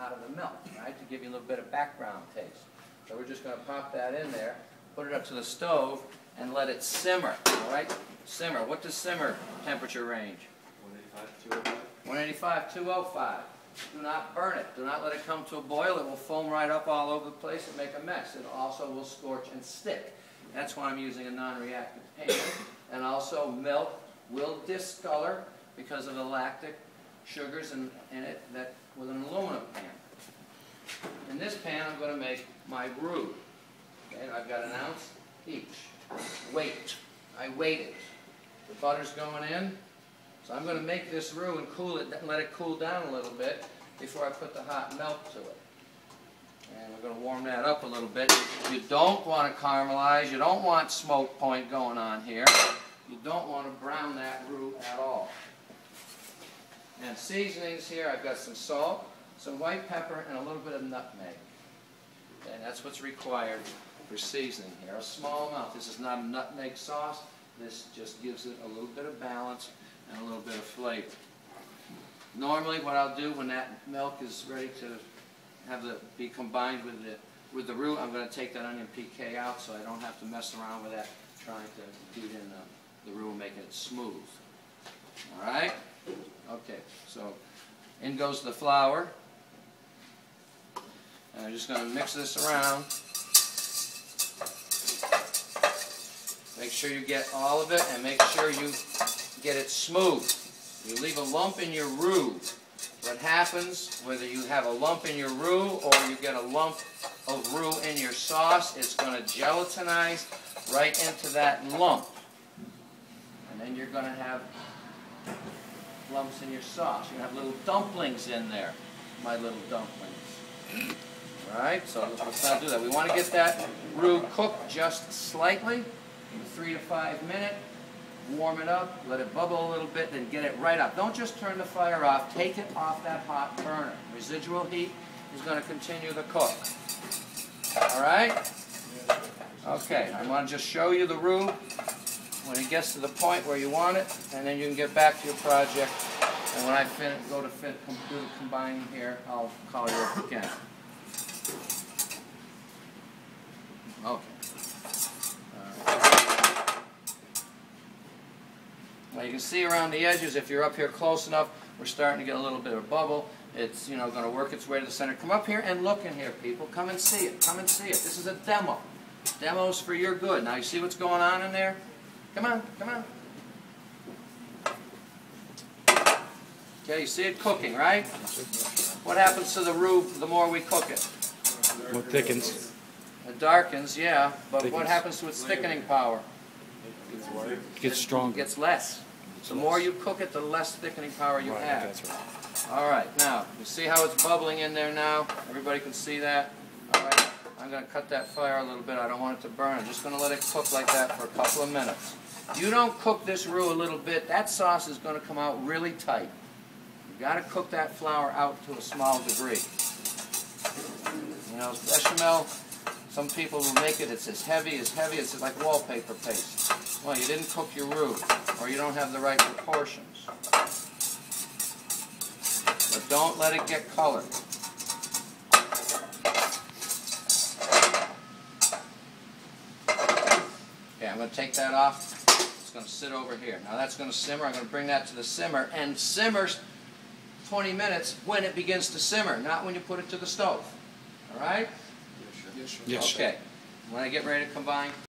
out of the milk, right, to give you a little bit of background taste. So we're just going to pop that in there, put it up to the stove, and let it simmer, all right? Simmer. What does simmer temperature range? 185, 205. Do not burn it. Do not let it come to a boil. It will foam right up all over the place and make a mess. It also will scorch and stick. That's why I'm using a non-reactive pan. And also milk will discolor because of the lactic sugars in it that with an aluminum pan. In this pan I'm going to make my roux. Okay, I've got 1 ounce each. Weight. I weighed it. The butter's going in. So I'm going to make this roux and cool it and let it cool down a little bit before I put the hot milk to it. And we're going to warm that up a little bit. You don't want to caramelize. You don't want smoke point going on here. You don't want to brown that roux at all. And seasonings here, I've got some salt, some white pepper, and a little bit of nutmeg. And that's what's required for seasoning here. A small amount. This is not a nutmeg sauce. This just gives it a little bit of balance and a little bit of flavor. Normally what I'll do when that milk is ready to be combined with the roux, I'm going to take that onion piqué out so I don't have to mess around with that trying to beat in the roux and making it smooth. Alright? Okay, so in goes the flour. And I'm just going to mix this around. Make sure you get all of it and make sure you get it smooth. You leave a lump in your roux. What happens, whether you have a lump in your roux or you get a lump of roux in your sauce, it's going to gelatinize right into that lump. And then you're going to have lumps in your sauce. You're going to have little dumplings in there. My little dumplings. Alright, so let's not do that. We want to get that roux cooked just slightly. 3 to 5 minutes, warm it up, let it bubble a little bit, then get it right up. Don't just turn the fire off, take it off that hot burner. Residual heat is going to continue the cook. Alright? Okay, I want to just show you the roux when it gets to the point where you want it, and then you can get back to your project. And when I do the combining here, I'll call you up again. Okay. Now you can see around the edges, if you're up here close enough, we're starting to get a little bit of bubble. It's, going to work its way to the center. Come up here and look in here, people. Come and see it. Come and see it. This is a demo. Demo's for your good. Now you see what's going on in there? Come on, come on. Okay, you see it cooking, right? What happens to the roux the more we cook it? It thickens. It darkens, yeah, but what happens to its thickening power? It gets stronger. It gets less. The more you cook it, the less thickening power you have. That's right. All right, now, you see how it's bubbling in there now? Everybody can see that? All right, I'm going to cut that fire a little bit. I don't want it to burn. I'm just going to let it cook like that for a couple of minutes. You don't cook this roux a little bit, that sauce is going to come out really tight. You've got to cook that flour out to a small degree. You know, bechamel, some people will make it, it's as heavy, it's like wallpaper paste. Well, you didn't cook your roux, or you don't have the right proportions. But don't let it get colored. Okay, I'm going to take that off. It's going to sit over here. Now that's going to simmer. I'm going to bring that to the simmer, and simmers 20 minutes when it begins to simmer, not when you put it to the stove. All right? Yes, sir. Okay. When I get ready to combine,